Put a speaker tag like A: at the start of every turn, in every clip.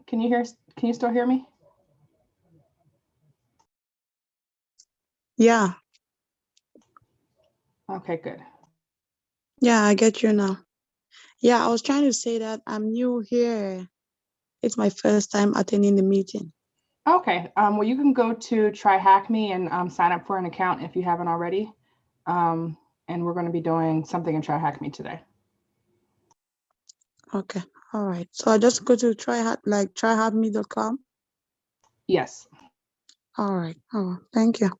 A: Can you still hear me?
B: Yeah.
A: Okay, good.
B: Yeah, I get you now. Yeah, I was trying to say that I'm new here. It's my first time attending the meeting.
A: Okay, well, you can go to Try Hack Me and sign up for an account if you haven't already. And we're going to be doing something in Try Hack Me today.
B: Okay. All right. So I just go to tryhackme.com.
A: Yes.
B: All right. Oh, thank you.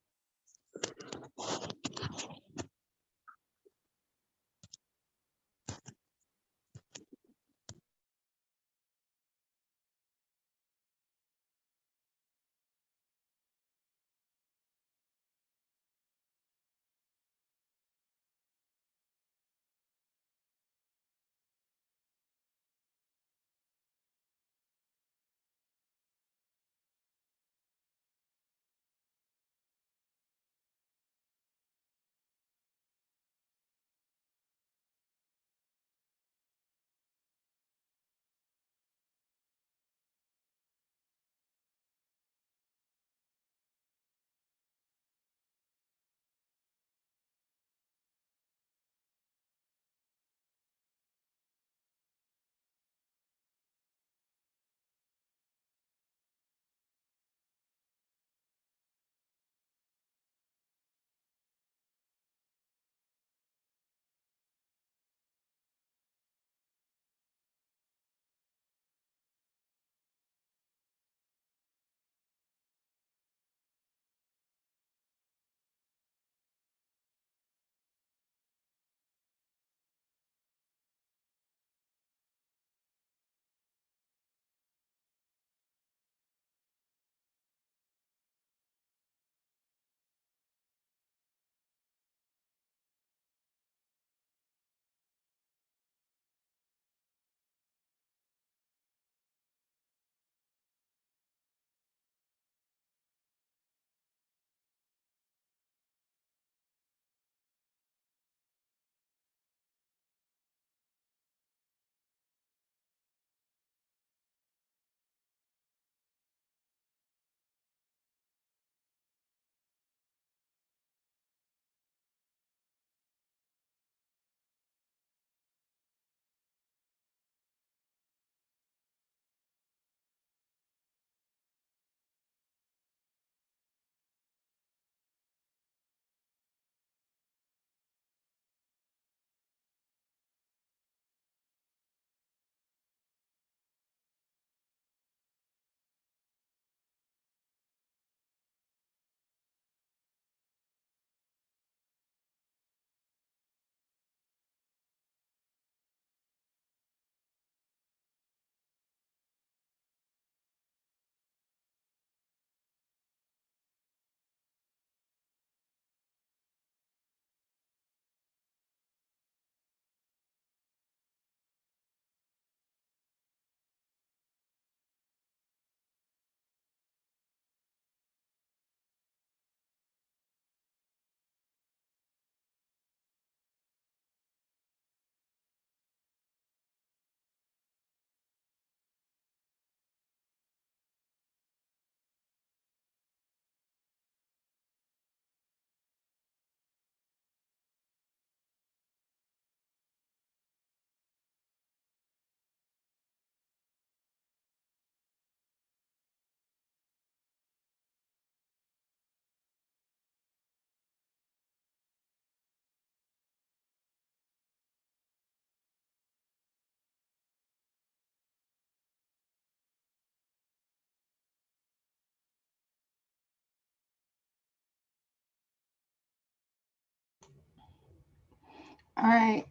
A: All right.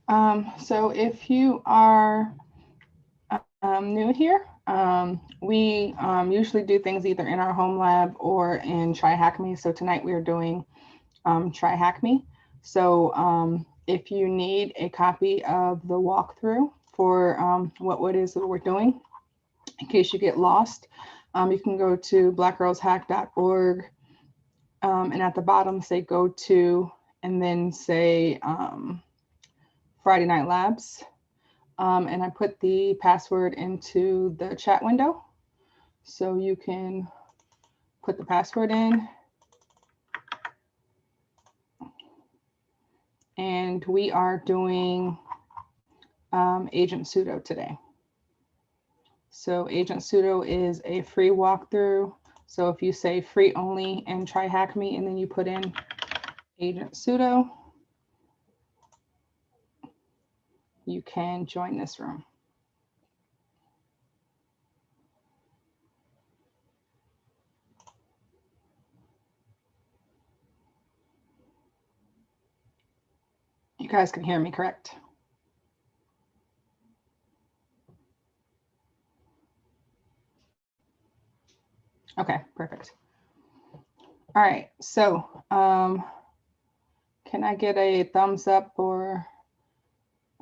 A: So if you are new here, we usually do things either in our home lab or in Try Hack Me. So tonight we are doing Try Hack Me. So if you need a copy of the walkthrough for what it is that we're doing, in case you get lost, you can go to blackgirlshack.org and at the bottom say go to and then say Friday Night Labs. And I put the password into the chat window. So you can put the password in. And we are doing agent sudo today. So agent sudo is a free walkthrough. So if you say free only and try hack me, and then you put in agent sudo, you can join this room. You guys can hear me, correct? Okay, perfect. All right, so can I get a thumbs up or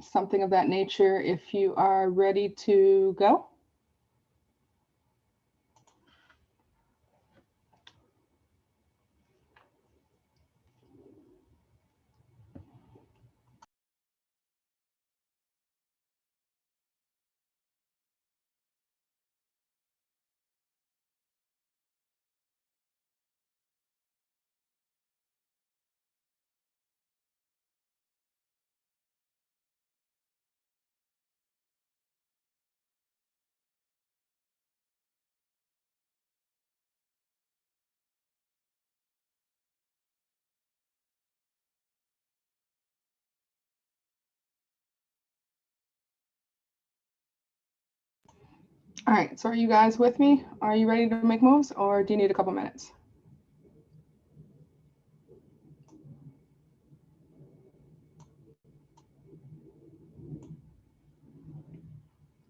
A: something of that nature if you are ready to go? All right, so are you guys with me? Are you ready to make moves, or do you need a couple minutes?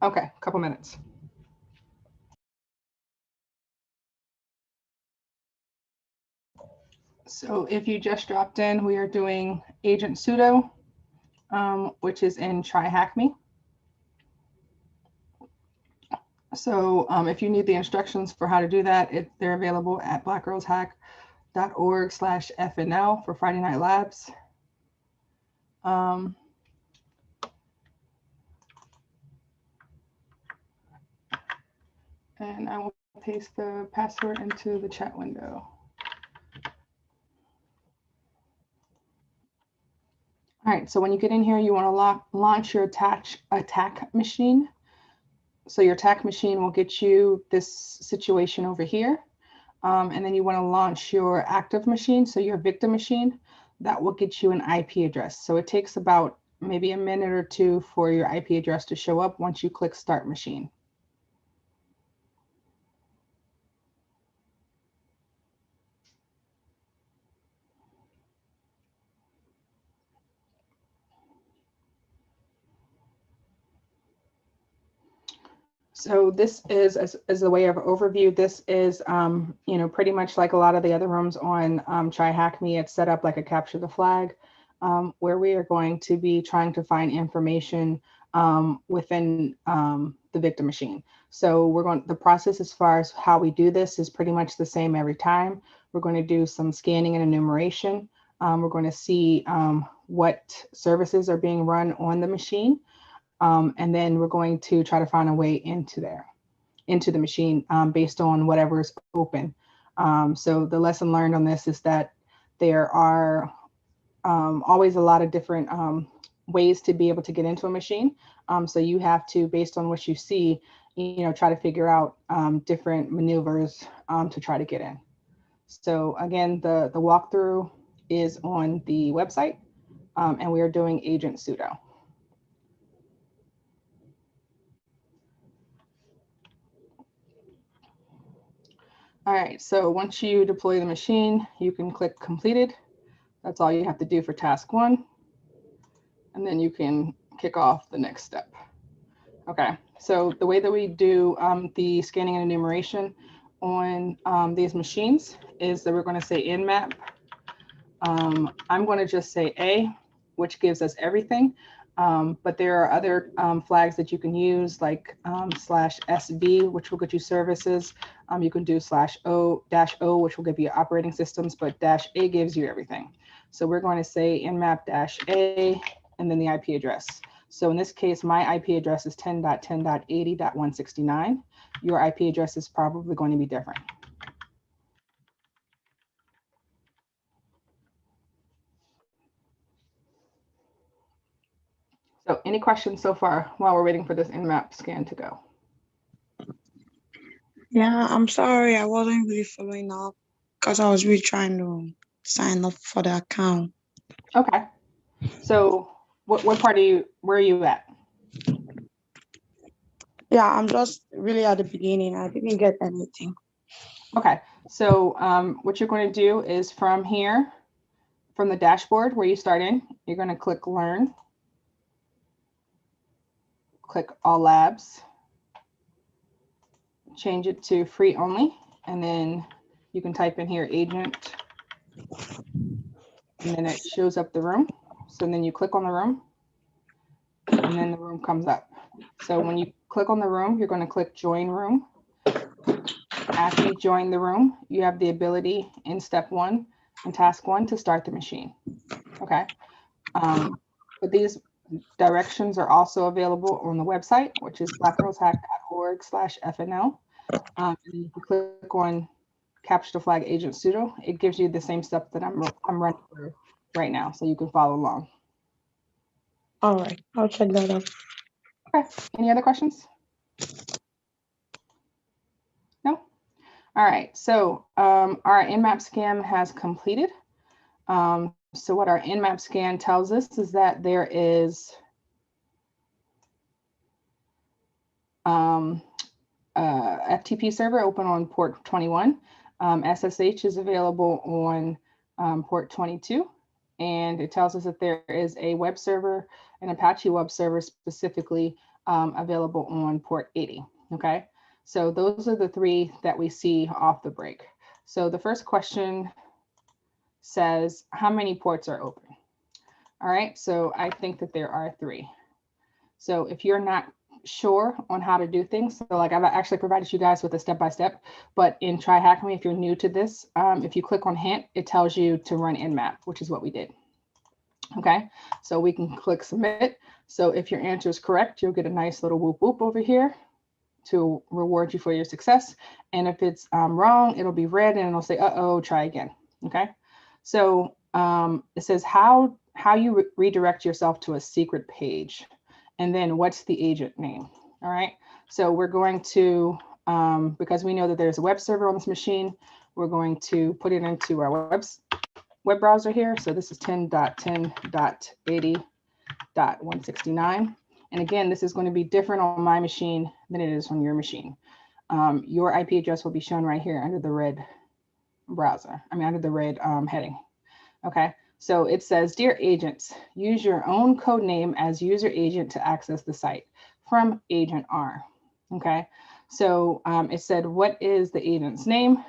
A: Okay, a couple minutes. So if you just dropped in, we are doing agent sudo, which is in try hack me. So if you need the instructions for how to do that, they're available at blackgirlshack.org/FNL for Friday Night Labs. And I will paste the password into the chat window. All right, so when you get in here, you want to launch your attack machine. So your attack machine will get you this situation over here. And then you want to launch your active machine, so your victim machine, that will get you an IP address. So it takes about maybe a minute or two for your IP address to show up once you click Start Machine. So this is, as a way of overview, this is, pretty much like a lot of the other rooms on Try Hack Me. It's set up like a capture the flag, where we are going to be trying to find information within the victim machine. So the process as far as how we do this is pretty much the same every time. We're going to do some scanning and enumeration. We're going to see what services are being run on the machine. And then we're going to try to find a way into the machine based on whatever is open. So the lesson learned on this is that there are always a lot of different ways to be able to get into a machine. So you have to, based on what you see, try to figure out different maneuvers to try to get in. So again, the walkthrough is on the website, and we are doing agent sudo. All right, so once you deploy the machine, you can click completed. That's all you have to do for task 1. And then you can kick off the next step. Okay, so the way that we do the scanning and enumeration on these machines is that we're going to say nmap. I'm going to just say A, which gives us everything. But there are other flags that you can use, like /SV, which will get you services. You can do /O, which will give you operating systems, but -A gives you everything. So we're going to say nmap -A and then the IP address. So in this case, my IP address is 10.10.80.169. Your IP address is probably going to be different. So any questions so far while we're waiting for this Nmap scan to go?
B: Yeah, I'm sorry, I wasn't really following up because I was really trying to sign up for the account.
A: Okay. So what part where are you at?
B: Yeah, I'm just really at the beginning. I didn't get anything.
A: Okay. So what you're going to do is from here, from the dashboard where you start in, you're going to click Learn. Click All Labs. Change it to free only. And then you can type in here agent. And then it shows up the room. So then you click on the room. And then the room comes up. So when you click on the room, you're going to click Join Room. After you join the room, you have the ability in step 1 and task 1 to start the machine. Okay. But these directions are also available on the website, which is blackgirlshack.org/FNL. And you can click on capture the flag agent sudo. It gives you the same stuff that I'm running through right now, so you can follow along.
B: All right, I'll check that out.
A: Okay. Any other questions? No? All right. So our Nmap scan has completed. So what our Nmap scan tells us is that there is FTP server open on port 21. SSH is available on port 22. And it tells us that there is a web server, an Apache web server specifically available on port 80. Okay, so those are the 3 that we see off the break. So the first question says, how many ports are open? All right, so I think that there are 3. So if you're not sure on how to do things, so like I've actually provided you guys with a step-by-step, but in Try Hack Me, if you're new to this, if you click on hint, it tells you to run Nmap, which is what we did. Okay, so we can click submit. So if your answer is correct, you'll get a nice little whoop whoop over here to reward you for your success. And if it's wrong, it'll be red and it'll say, uh-oh, try again. Okay, so it says how you redirect yourself to a secret page. And then what's the agent name? All right, so we're going to, because we know that there's a web server on this machine, we're going to put it into our web browser here. So this is 10.10.80.169. And again, this is going to be different on my machine than it is on your machine. Your IP address will be shown right here under the red browser, under the red heading. Okay. So it says, dear agents, use your own code name as user agent to access the site from agent R. Okay. So it said, what is the agent's name?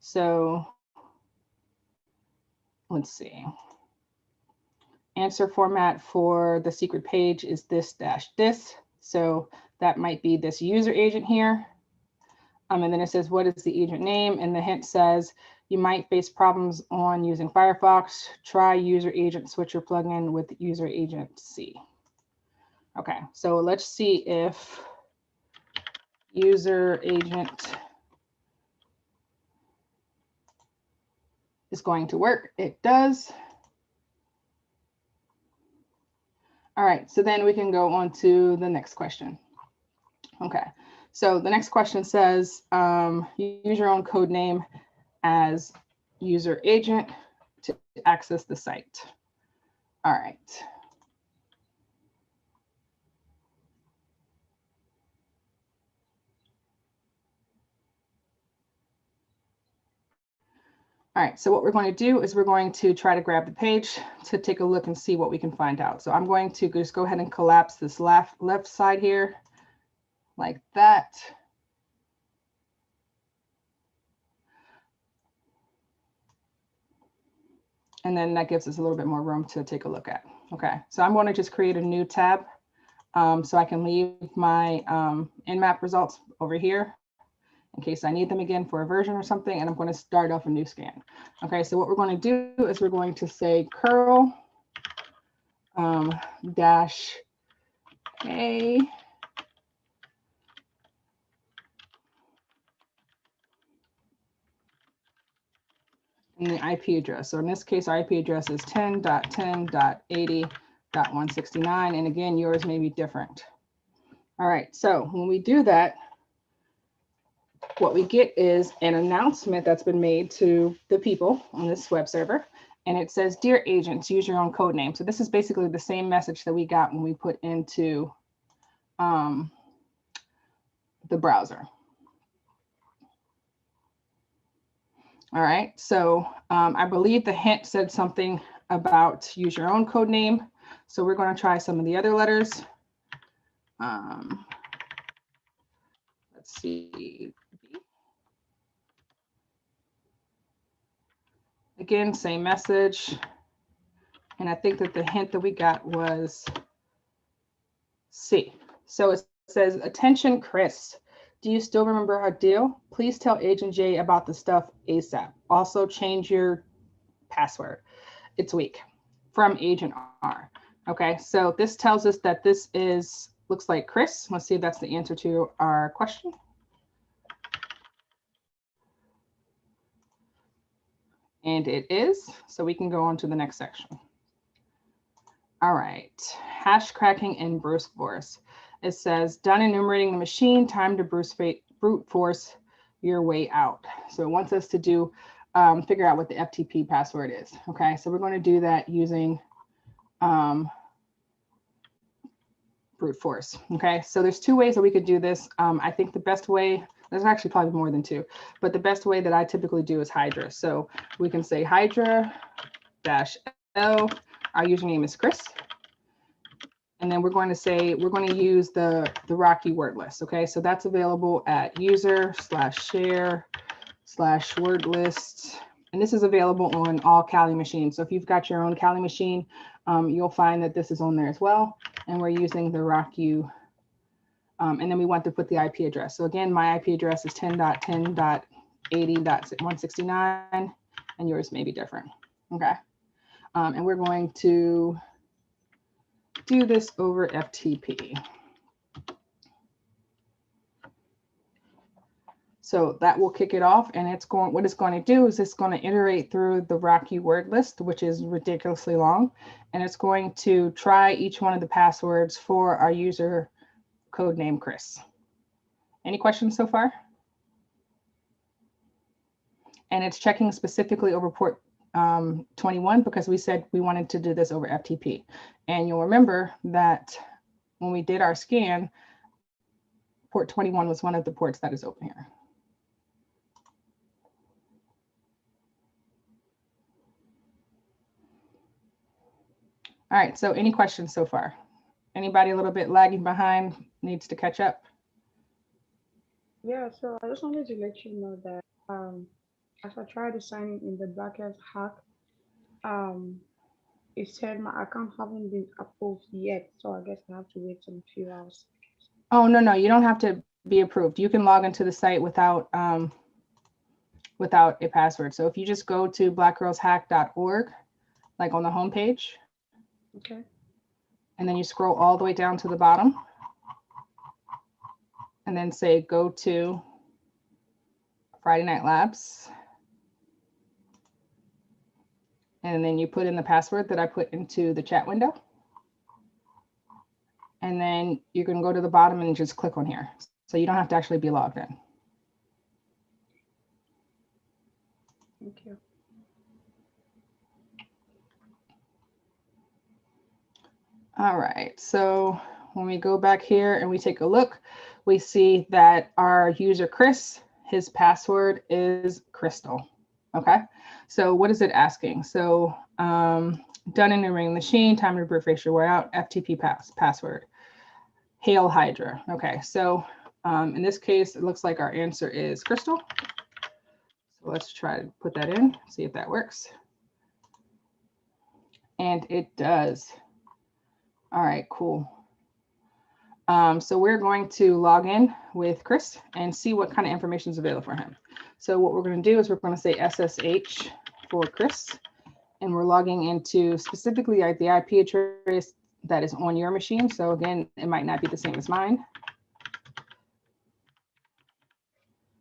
A: So let's see. Answer format for the secret page is this-this. So that might be this user agent here. And then it says, what is the agent name? And the hint says, you might face problems on using Firefox. Try user agent switcher plugin with user agent C. Okay, so let's see if user agent is going to work. It does. All right, so then we can go on to the next question. Okay, so the next question says, use your own code name as user agent to access the site. All right. All right, so what we're going to do is we're going to try to grab the page to take a look and see what we can find out. So I'm going to just go ahead and collapse this left side here like that. And then that gives us a little bit more room to take a look at. Okay, so I'm going to just create a new tab so I can leave my Nmap results over here in case I need them again for a version or something. And I'm going to start off a new scan. Okay, so what we're going to do is we're going to say curl dash Hey. And the IP address. So in this case, our IP address is 10.10.80.169. And again, yours may be different. All right, so when we do that, what we get is an announcement that's been made to the people on this web server. And it says, dear agents, use your own code name. So this is basically the same message that we got when we put into the browser. All right, so I believe the hint said something about use your own code name. So we're going to try some of the other letters. Let's see. Again, same message. And I think that the hint that we got was C. So it says, attention, Chris. Do you still remember our deal? Please tell Agent J about the stuff ASAP. Also change your password. It's weak. From Agent R. Okay, so this tells us that this is, looks like Chris. Let's see if that's the answer to our question. And it is, so we can go on to the next section. All right, hash cracking and brute force. It says, done enumerating the machine, time to brute force your way out. So it wants us to do, figure out what the FTP password is. Okay, so we're going to do that using brute force. Okay, so there's two ways that we could do this. I think the best way, there's actually probably more than two, but the best way that I typically do is Hydra. So we can say Hydra -L, our username is Chris. And then we're going to say, we're going to use the Rocky word list. Okay, so that's available at user/share/word list. And this is available on all Kali machines. So if you've got your own Kali machine, you'll find that this is on there as well. And we're using the Rocky. And then we want to put the IP address. So again, my IP address is 10.10.80.169, and yours may be different. Okay. And we're going to do this over FTP. So that will kick it off, and it's going, what it's going to do is it's going to iterate through the Rocky word list, which is ridiculously long, and it's going to try each one of the passwords for our user code name Chris. Any questions so far? And it's checking specifically over port 21 because we said we wanted to do this over FTP. And you'll remember that when we did our scan, port 21 was one of the ports that is open here. All right, so any questions so far? Anybody a little bit lagging behind, needs to catch up?
C: Yeah, so I just wanted to let you know that as I tried to sign in the BlackGirlsHack, um, it said my account haven't been approved yet, so I guess I have to wait some few hours.
A: Oh, no, you don't have to be approved. You can log into the site without without a password. So if you just go to blackgirlshack.org, like on the homepage,
C: Okay.
A: and then you scroll all the way down to the bottom, and then say go to Friday Night Labs. And then you put in the password that I put into the chat window. And then you can go to the bottom and just click on here. So you don't have to actually be logged in.
C: Thank you.
A: All right, so when we go back here and we take a look, we see that our user Chris, his password is Crystal. Okay, so what is it asking? So done enumerating machine, time to refresh your way out, FTP password, Hail Hydra. Okay, so in this case, it looks like our answer is Crystal. So let's try to put that in, see if that works. And it does. All right, cool. So we're going to log in with Chris and see what kind of information is available for him. So what we're going to do is we're going to say SSH for Chris, and we're logging into specifically the IP that is on your machine. So again, it might not be the same as mine.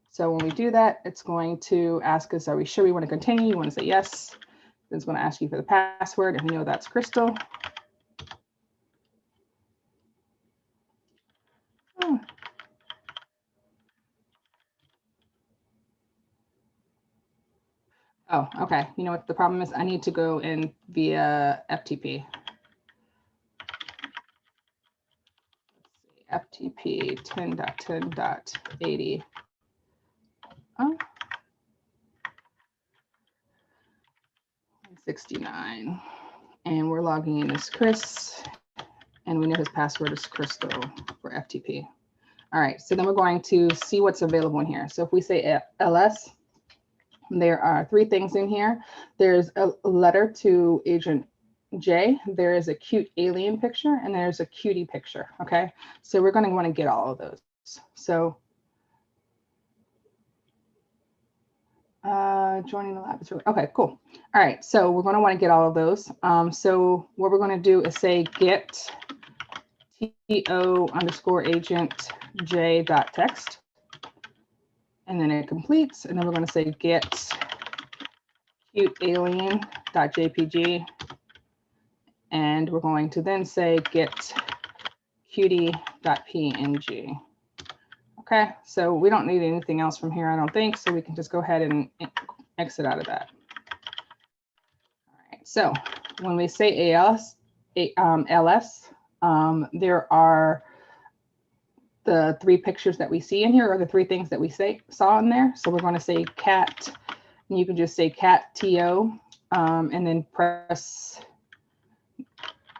A: So when we do that, it's going to ask us, are we sure we want to continue? You want to say yes. Then it's going to ask you for the password, and we know that's Crystal. Oh. Oh, okay. You know what the problem is? I need to go in via FTP. FTP 10.10.80. Oh. 69. And we're logging in as Chris. And we know his password is Crystal for FTP. All right, so then we're going to see what's available in here. So if we say LS, there are 3 things in here. There's a letter to Agent J, there is a cute alien picture, and there's a cutie picture, okay? So we're gonna wanna get all of those. So joining the laboratory, okay, cool. All right, so we're gonna wanna get all of those. So what we're gonna do is say get TO_agent J.text, and then it completes, and then we're gonna say get cute alien.jpg, and we're going to then say get cutie.png. Okay, so we don't need anything else from here, I don't think, so we can just go ahead and exit out of that. All right, so when we say ALS, LS, there are the 3 pictures that we see in here, or the 3 things that we saw in there. So we're going to say cat, and you can just say cat TO, and then press,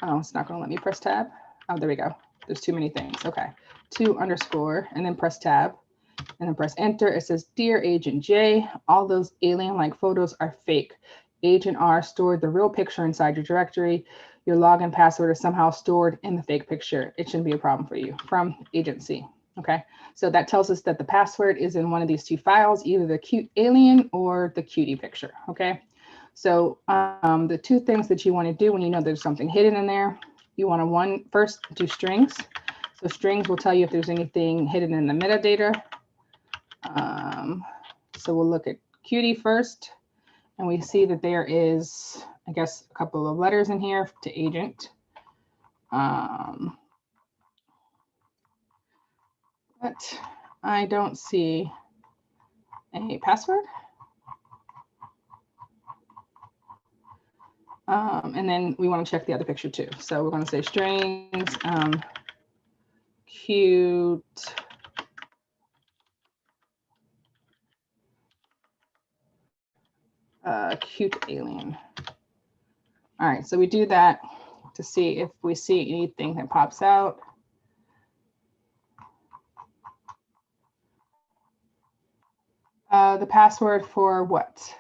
A: oh, it's not going to let me press tab. Oh, there we go. There's too many things. Okay. 2_ and then press tab and then press enter. It says, Dear Agent J, all those alien-like photos are fake. Agent R stored the real picture inside your directory. Your login password is somehow stored in the fake picture. It shouldn't be a problem for you. From Agent C. Okay. So that tells us that the password is in one of these 2 files, either the cute alien or the cutie picture. Okay. So the 2 things that you want to do when you know there's something hidden in there, you want to first do strings. So strings will tell you if there's anything hidden in the metadata. So we'll look at cutie first, and we see that there is, I guess, a couple of letters in here to agent. But I don't see a password. And then we want to check the other picture too. So we're going to say strings, cute, cute alien. All right, so we do that to see if we see anything that pops out. The password for what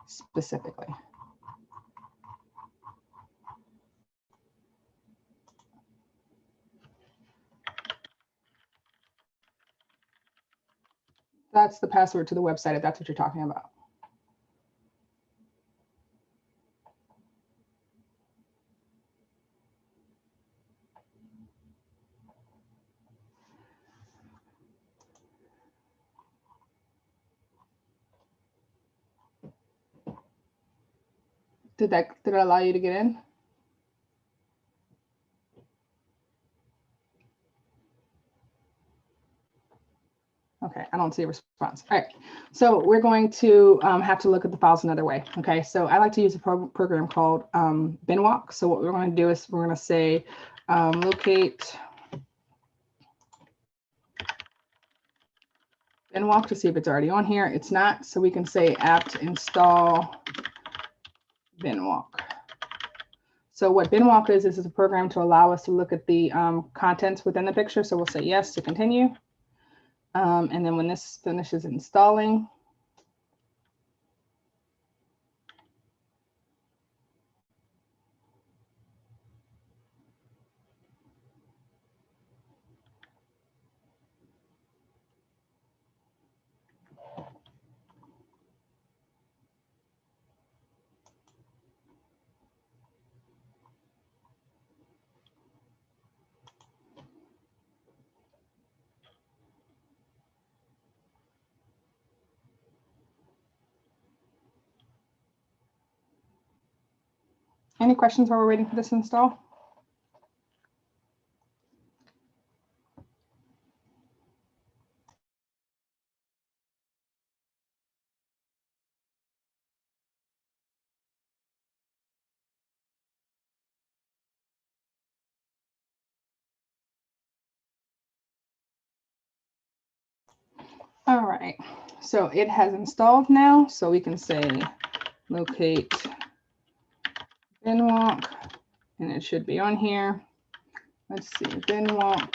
A: specifically? That's the password to the website, if that's what you're talking about. Did it allow you to get in? Okay, I don't see a response. All right, so we're going to have to look at the files another way. Okay, so I like to use a program called binwalk. So what we're going to do is we're going to say locate binwalk to see if it's already on here. It's not, so we can say apt install binwalk. So what binwalk is a program to allow us to look at the contents within the picture. So we'll say yes to continue. And then when this finishes installing, Any questions while we're waiting for this to install? All right, so it has installed now. So we can say locate binwalk, and it should be on here. Let's see, binwalk.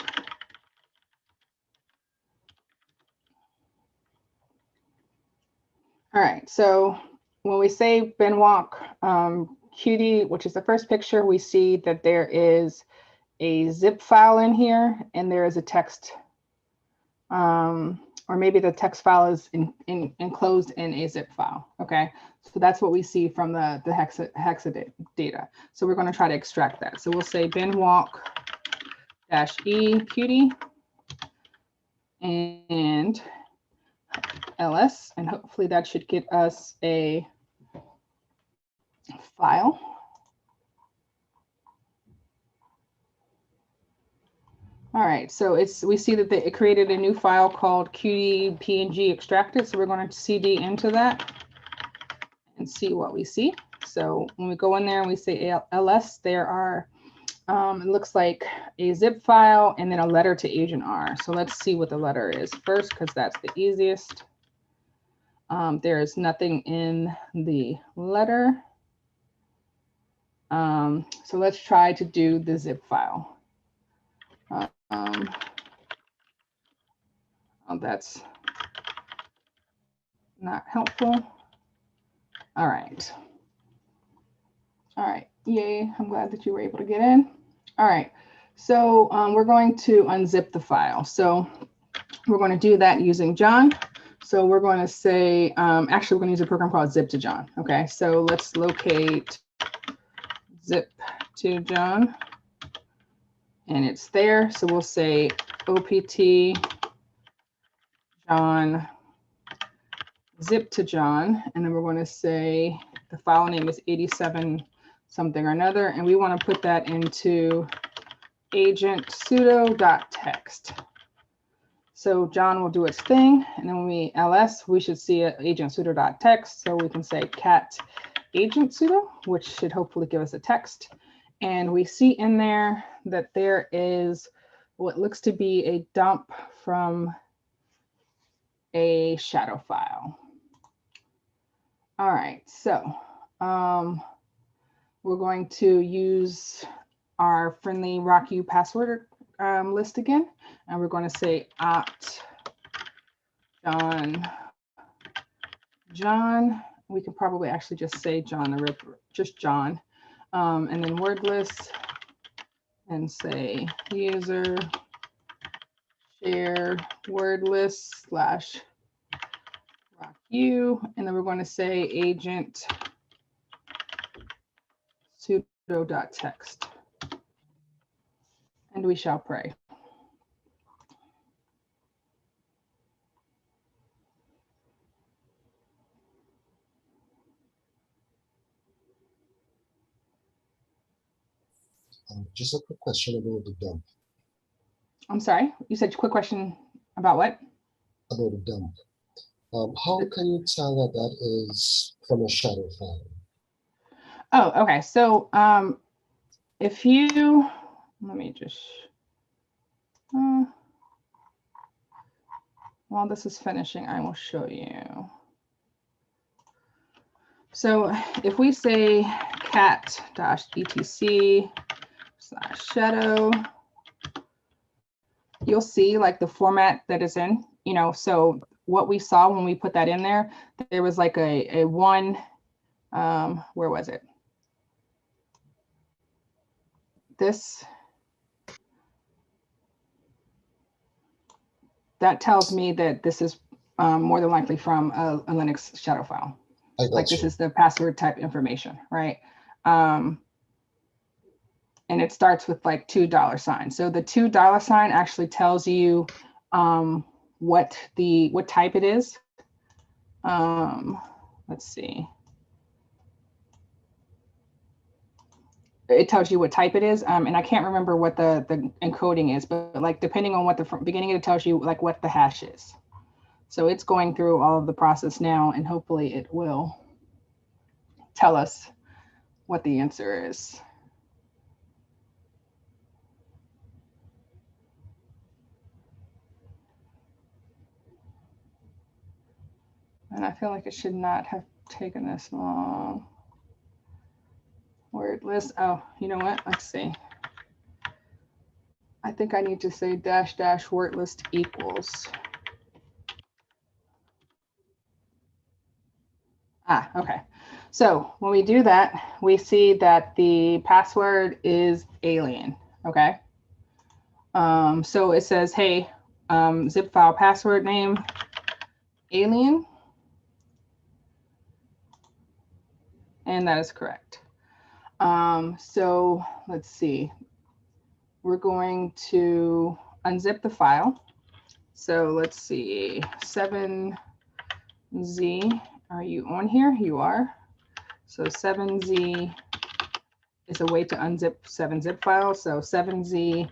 A: All right, so when we say binwalk QD, which is the first picture, we see that there is a zip file in here and there is a text, or maybe the text file is enclosed in a zip file. Okay, so that's what we see from the hexa data. So we're going to try to extract that. So we'll say binwalk -e QD and ls, and hopefully that should get us a file. All right, so we see that it created a new file called QD PNG extracted. So we're going to CD into that and see what we see. So when we go in there and we say ls, there are, it looks like a zip file and then a letter to Agent R. So let's see what the letter is first, because that's the easiest. There is nothing in the letter. So let's try to do the zip file. Oh, that's not helpful. All right. All right. Yay. I'm glad that you were able to get in. All right. So we're going to unzip the file. So we're going to do that using John. So we're going to say, actually, we're going to use a program called zip to John. Okay. So let's locate zip to John. And it's there. So we'll say OPT John zip to John, and then we're going to say the file name is 87 something or another, and we want to put that into agent sudo.txt. So John will do its thing, and then when we ls, we should see agent sudo.txt. So we can say cat agent sudo, which should hopefully give us a text. And we see in there that there is what looks to be a dump from a shadow file. All right, so we're going to use our friendly RockU password list again, and we're going to say opt John. We can probably actually just say John the Ripper, just John, and then wordless, and say user share wordless / RockU, and then we're going to say agent sudo.txt, and we shall pray.
D: Just a quick question about the dump.
A: I'm sorry, you said quick question about what?
D: About the dump. How can you tell that that is from a shadow file?
A: Oh, okay. So if you, let me just, while this is finishing, I will show you. So if we say cat-etc/shadow, you'll see like the format that is in, so what we saw when we put that in there, there was like a one, where was it? This, that tells me that this is more than likely from a Linux shadow file. Like this is the password type information, right? And it starts with like $2 So the $2 actually tells you what type it is. Let's see. it tells you what type it is. And I can't remember what the encoding is, but like depending on what the beginning, it tells you like what the hash is. So it's going through all of the process now, and hopefully it will tell us what the answer is. And I feel like it should not have taken this long. Word list. Oh, you know what? Let's see. I think I need to say dash dash word list equals. Ah, okay. So when we do that, we see that the password is alien. Okay. So it says, hey, zip file password name alien. And that is correct. So let's see. We're going to unzip the file. So let's see, 7Z, are you on here? You are. So 7Z is a way to unzip 7-zip files. So 7Z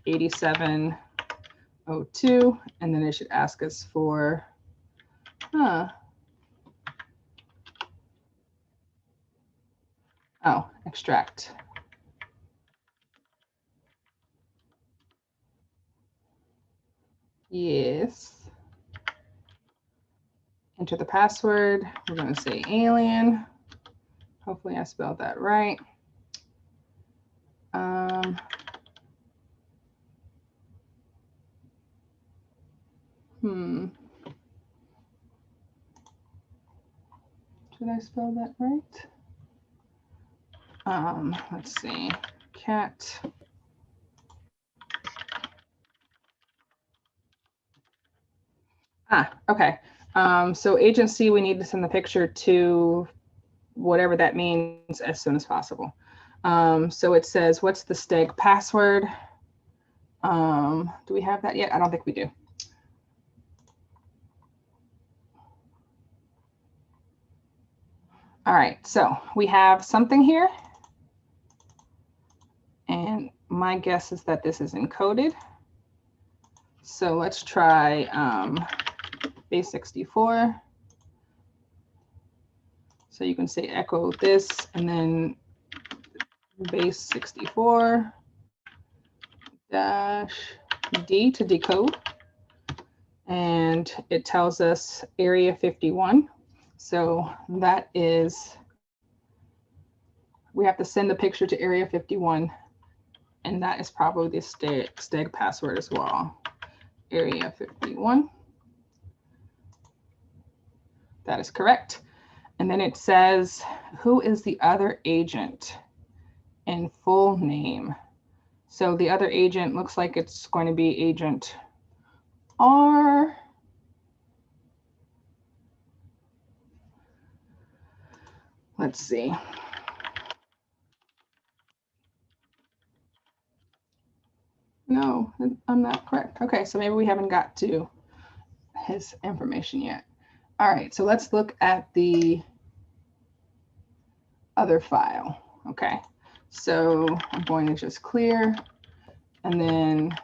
A: 8702, and then it should ask us for, oh, extract. Yes. Enter the password. We're going to say alien. Hopefully I spelled that right. Did I spell that right? Let's see. Cat. Okay. So agency, we need to send the picture to whatever that means as soon as possible. So it says, what's the steg password? Do we have that yet? I don't think we do. All right, so we have something here. And my guess is that this is encoded. So let's try base 64. So you can say echo this and then base 64 dash D to decode. And it tells us area 51. So that is, we have to send the picture to area 51. And that is probably the steg password as well. Area 51. That is correct. And then it says, who is the other agent in full name? So the other agent looks like it's going to be agent R. Let's see. No, I'm not correct. Okay, so maybe we haven't got to his information yet. All right, so let's look at the other file. Okay, so I'm going to just clear, and then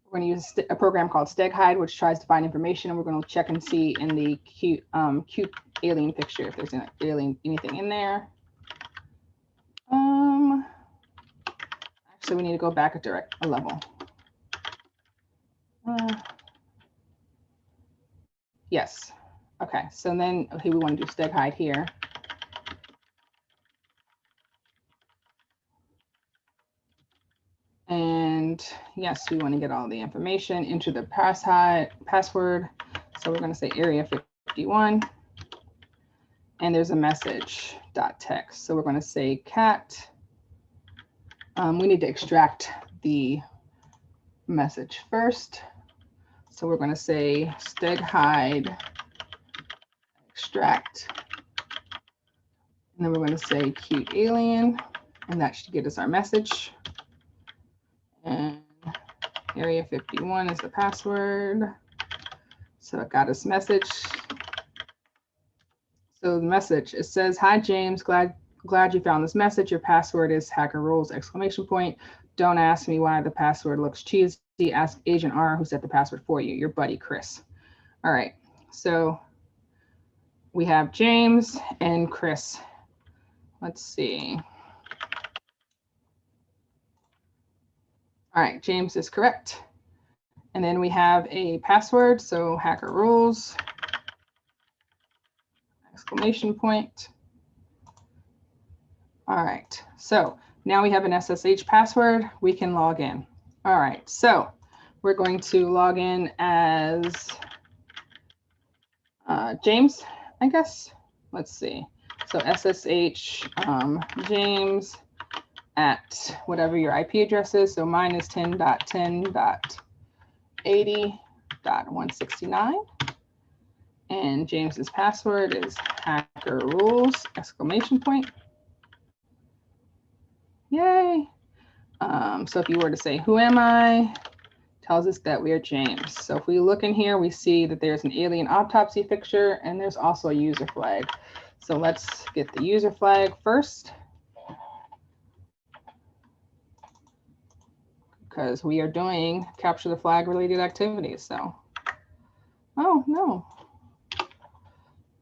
A: we're going to use a program called steghide, which tries to find information, and we're going to check and see in the cute alien picture if there's anything in there. Actually, we need to go back a level. Yes. Okay, so then, okay, we want to do steghide here. And yes, we want to get all the information, enter the password. So we're going to say area 51. And there's a message.text. So we're going to say cat. We need to extract the message first. So we're going to say steghide extract. And then we're going to say cute alien. And that should get us our message. And area 51 is the password. So it got us message. So the message, it says, "Hi James, glad you found this message. Your password is hacker rules, exclamation point. Don't ask me why the password looks cheesy. Ask Agent R who set the password for you, your buddy Chris." All right, so we have James and Chris. Let's see. All right, James is correct. And then we have a password, so hacker rules, exclamation point. All right, so now we have an SSH password, we can log in. All right, so we're going to log in as James, I guess. Let's see. So SSH James at whatever your IP address is. So mine is 10.10.80.169. And James's password is hacker rules, exclamation point. Yay. So if you were to say, who am I? Tells us that we are James. So if we look in here, we see that there's an alien autopsy picture and there's also a user flag. So let's get the user flag first, because we are doing capture the flag related activities. So, oh no.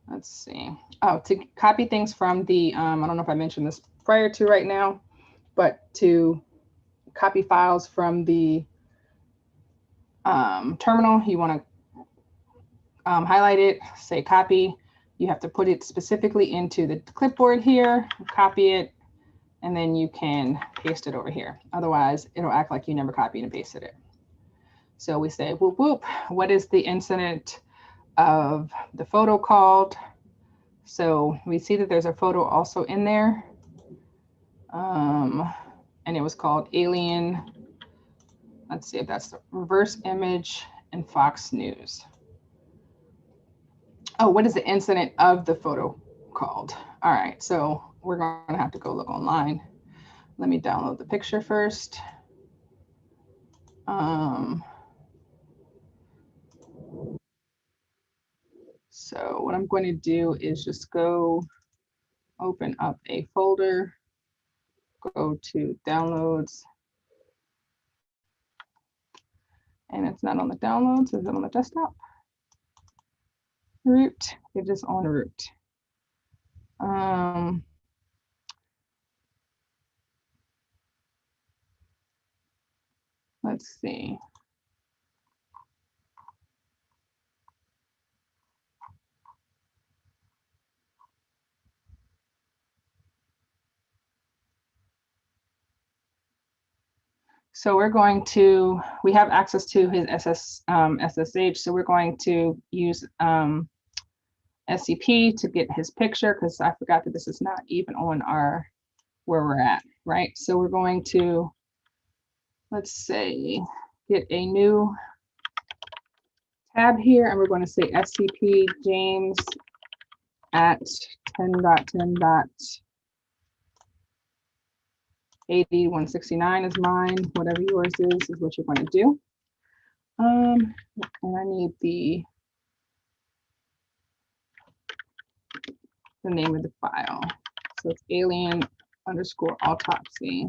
A: Let's see. Oh, to copy things from the, I don't know if I mentioned this prior to right now, but to copy files from the terminal, you want to highlight it, say copy. You have to put it specifically into the clipboard here, copy it, and then you can paste it over here. Otherwise, it'll act like you never copied and pasted it. So we say, whoop, whoop, what is the incident of the photo called? So we see that there's a photo also in there. And it was called Alien. Let's see if that's the reverse image and Fox News. Oh, what is the incident of the photo called? All right, so we're going to have to go look online. Let me download the picture first. So what I'm going to do is just go open up a folder, go to downloads, and it's not on the downloads, is it on the desktop? Root, it is on root. Let's see. So we're going to, we have access to his SSH, so we're going to use SCP to get his picture, because I forgot that this is not even on our, where we're at, right? So we're going to, let's say, get a new tab here, and we're going to say SCP James at 10.10.80.169 is mine. Whatever yours is what you're going to do. And I need the name of the file. So it's alien underscore autopsy.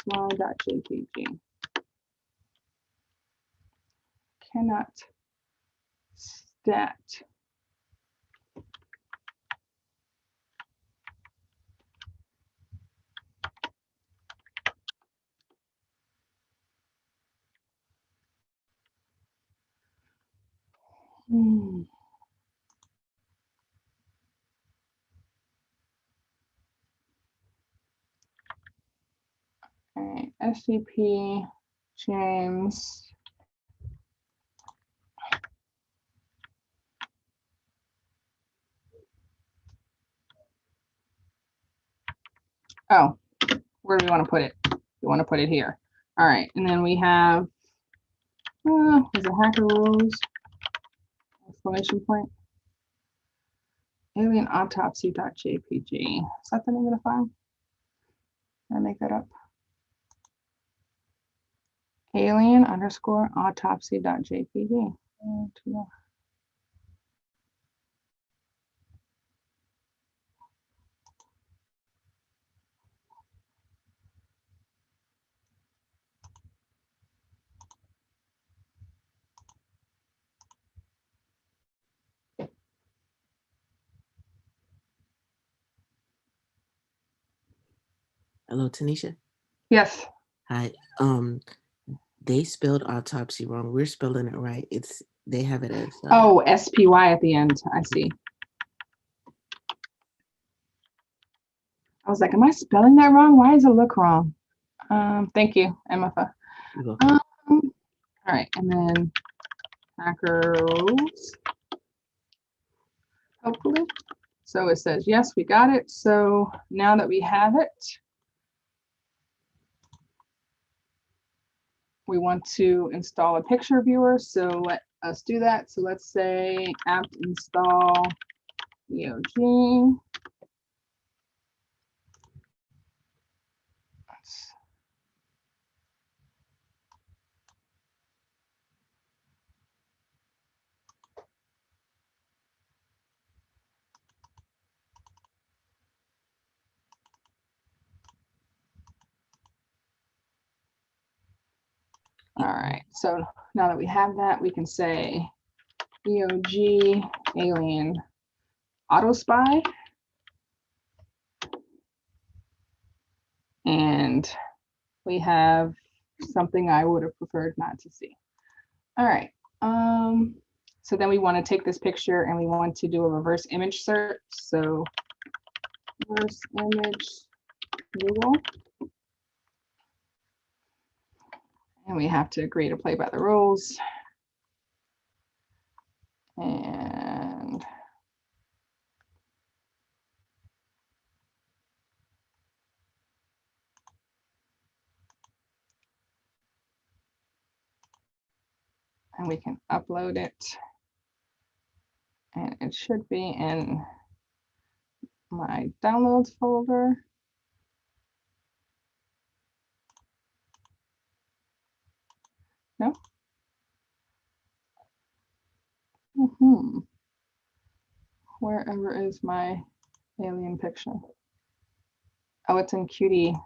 A: PSY.jpg. Cannot stat. All right, SCP James. Oh, where do we want to put it? We want to put it here. All right, and then we have, is it hacker rules? Exclamation point. Alien autopsy.jpg. Is that the name of the file? Did I make that up? Alien underscore autopsy.jpg.
E: Hello, Tanisha.
A: Yes.
E: Hi. They spelled autopsy wrong. We're spelling it right. They have it as
A: Oh, SPY at the end. I see. I was like, am I spelling that wrong? Why does it look wrong? Thank you, Emma. All right, and then hackers, hopefully. So it says, yes, we got it. So now that we have it, we want to install a picture viewer. So let us do that. So let's say apt install EOG. All right, so now that we have that, we can say EOG alien auto spy. And we have something I would have preferred not to see. All right. So then we want to take this picture and we want to do a reverse image search. So reverse image Google. And we have to agree to play by the rules. And we can upload it. And it should be in my downloads folder. No? Wherever is my alien picture? Oh, it's in Qt.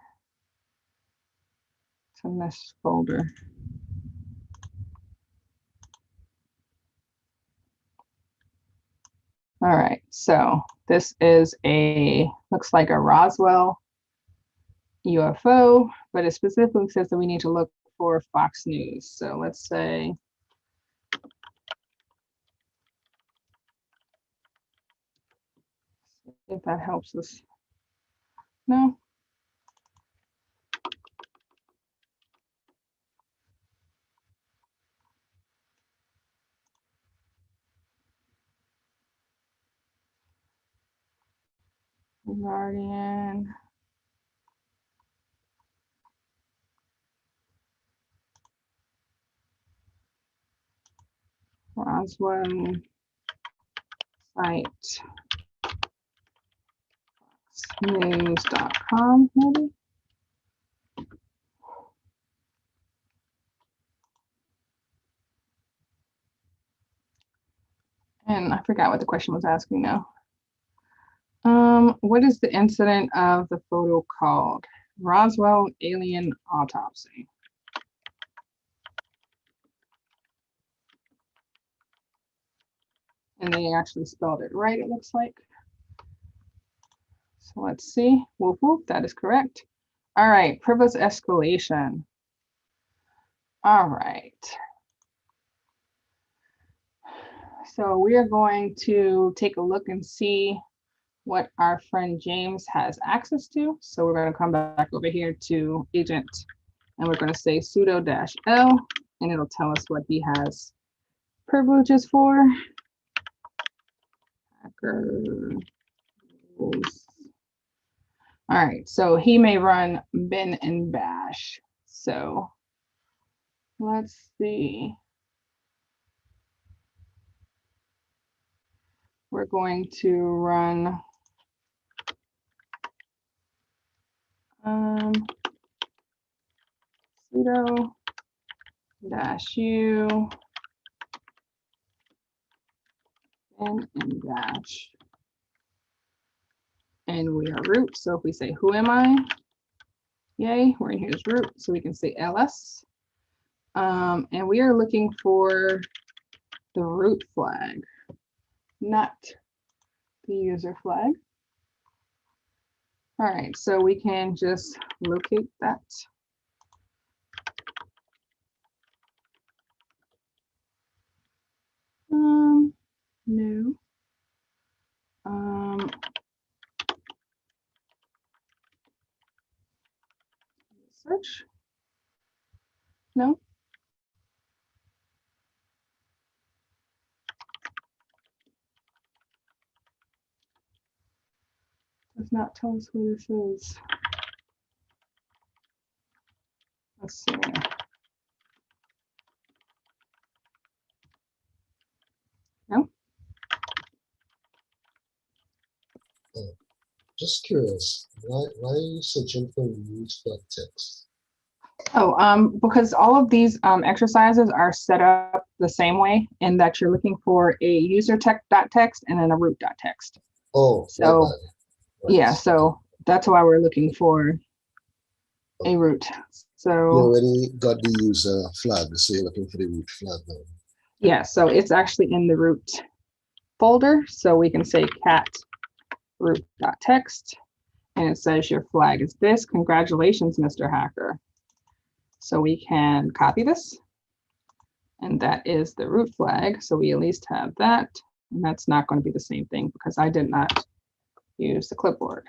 A: It's in this folder. All right, so this is looks like a Roswell UFO, but it specifically says that we need to look for Fox News. So let's say if that helps us. No. Guardian. Roswell site. News.com maybe. And I forgot what the question was asking now. What is the incident of the photo called? Roswell alien autopsy. And they actually spelled it right, it looks like. So let's see. Whoop, whoop, that is correct. All right, privilege escalation. All right. So we are going to take a look and see what our friend James has access to. So we're going to come back over here to agent and we're going to say sudo-l and it'll tell us what he has privileges for. Hackers. All right, so he may run bin and bash. So let's see. We're going to run sudo -u and dash. And we are root. So if we say, who am I? Yay, we're in here's root. So we can say ls. And we are looking for the root flag, not the user flag. All right, so we can just locate that. No. Search. No. Does not tell us who this is. Let's see. No.
D: Just curious, why are you searching for root.txt?
A: Oh, because all of these exercises are set up the same way in that you're looking for a user text.txt and then a root.txt.
D: Oh,
A: so
D: my bad. Right.
A: yeah, so that's why we're looking for a root.
D: You
A: So
D: already got the user flag, so you're looking for the root flag now.
A: yeah, so it's actually in the root folder. So we can say cat root.txt and it says your flag is this. Congratulations, Mr. Hacker. So we can copy this. And that is the root flag. So we at least have that. And that's not going to be the same thing because I did not use the clipboard.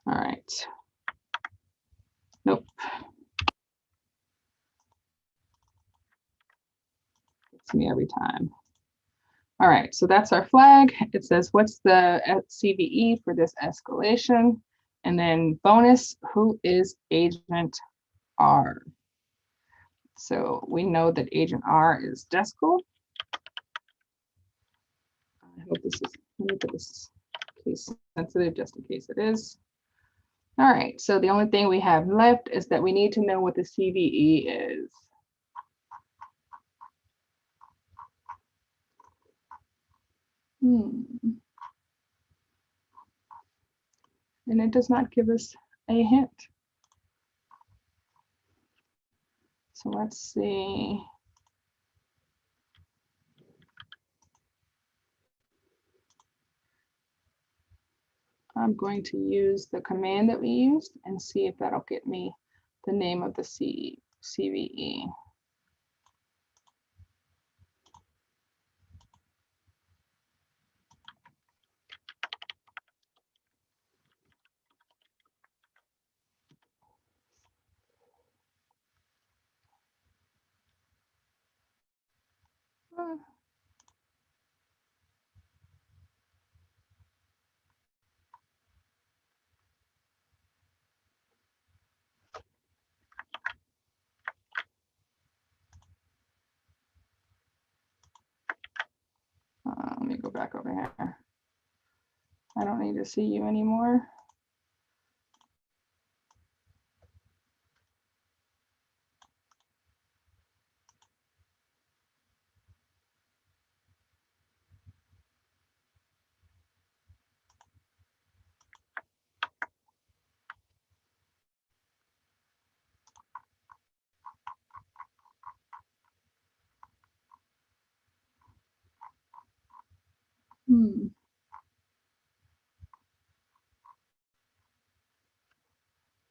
A: All right. Nope. It's me every time. All right, so that's our flag. It says, what's the CVE for this escalation? And then bonus, who is Agent R? So we know that Agent R is Deskel. I hope this is, let me put this case sensitive just in case it is. All right, so the only thing we have left is that we need to know what the CVE is. And it does not give us a hint. So let's see. I'm going to use the command that we used and see if that'll get me the name of the CVE. Let me go back over here. I don't need to see you anymore.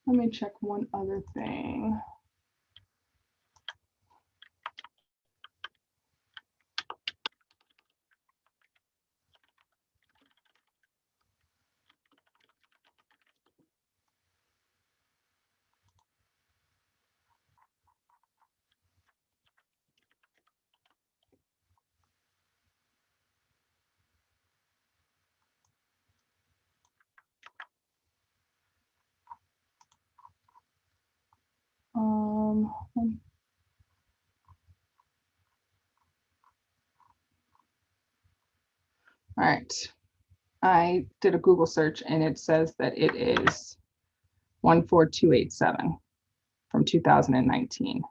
A: Let me check one other thing. All right, I did a Google search and it says that it is 14287 from 2019.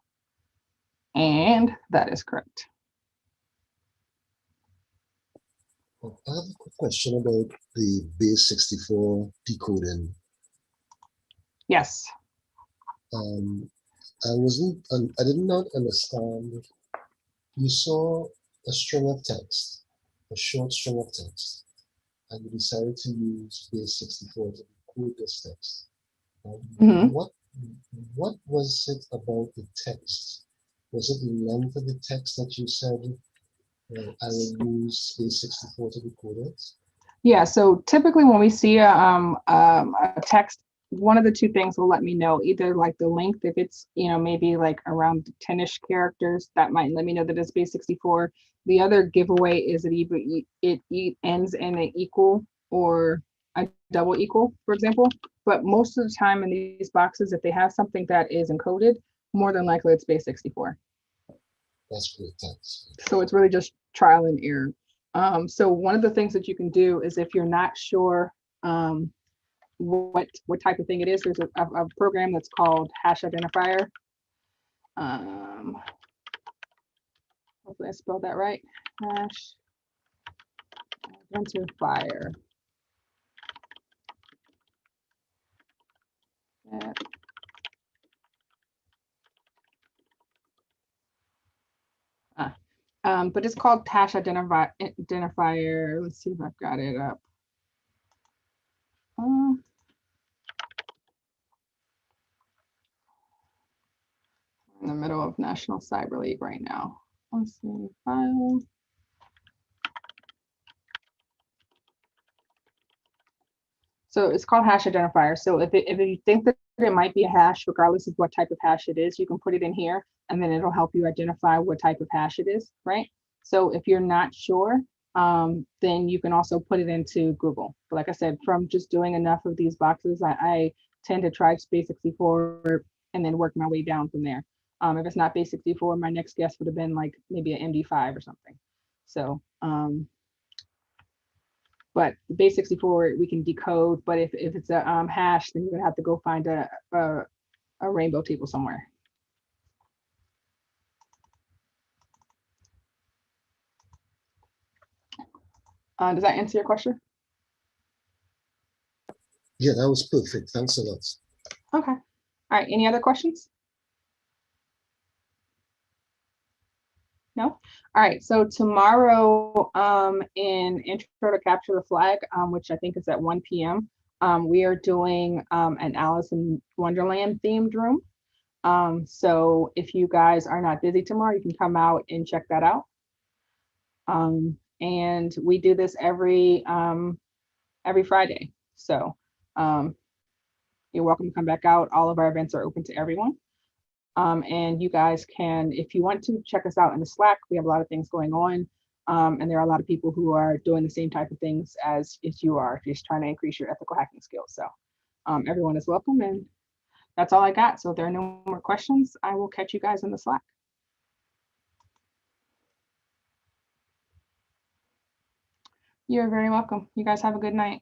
A: And that is correct.
D: I have a quick question about the base 64 decoding.
A: Yes.
D: I did not understand. You saw a string of text, a short string of text, and you decided to use base 64 to decode this text.
A: Mhm.
D: What was it about the text? Was it the length of the text that you said I will use base 64 to decode it?
A: Yeah, so typically when we see a text, one of the two things will let me know, either like the length, if it's, maybe like around 10-ish characters, that might let me know that it's base 64. The other giveaway is it either it ends in an equal or a double equal, for example. But most of the time in these boxes, if they have something that is encoded, more than likely it's base 64.
D: That's great, thanks.
A: So it's really just trial and error. So one of the things that you can do is if you're not sure what type of thing it is, there's a program that's called Hash Identifier. Hopefully I spelled that right. Hash Identifier. But it's called Hash Identifier. Let's see if I've got it up. In the middle of National Cyber League right now. Let's see, file. So it's called Hash Identifier. So if you think that it might be a hash, regardless of what type of hash it is, you can put it in here and then it'll help you identify what type of hash it is, right? So if you're not sure, then you can also put it into Google. But like I said, from just doing enough of these boxes, I tend to try base 64 and then work my way down from there. If it's not base 64, my next guess would have been like maybe an MD5 or something. So, but base 64 we can decode, but if it's a hash, then you're gonna have to go find a rainbow table somewhere. Does that answer your question?
D: Yeah, that was perfect. Thanks a lot.
A: Okay. All right. Any other questions? No? All right. So tomorrow in Intro to Capture the Flag, which I think is at 1 p.m., we are doing an Alice in Wonderland themed room. So if you guys are not busy tomorrow, you can come out and check that out. And we do this every Friday. So you're welcome to come back out. All of our events are open to everyone. And you guys can, if you want to, check us out in the Slack. We have a lot of things going on. And there are a lot of people who are doing the same type of things as you are, just trying to increase your ethical hacking skills. So everyone is welcome. And that's all I got. So if there are no more questions, I will catch you guys in the Slack. You're very welcome. You guys have a good night.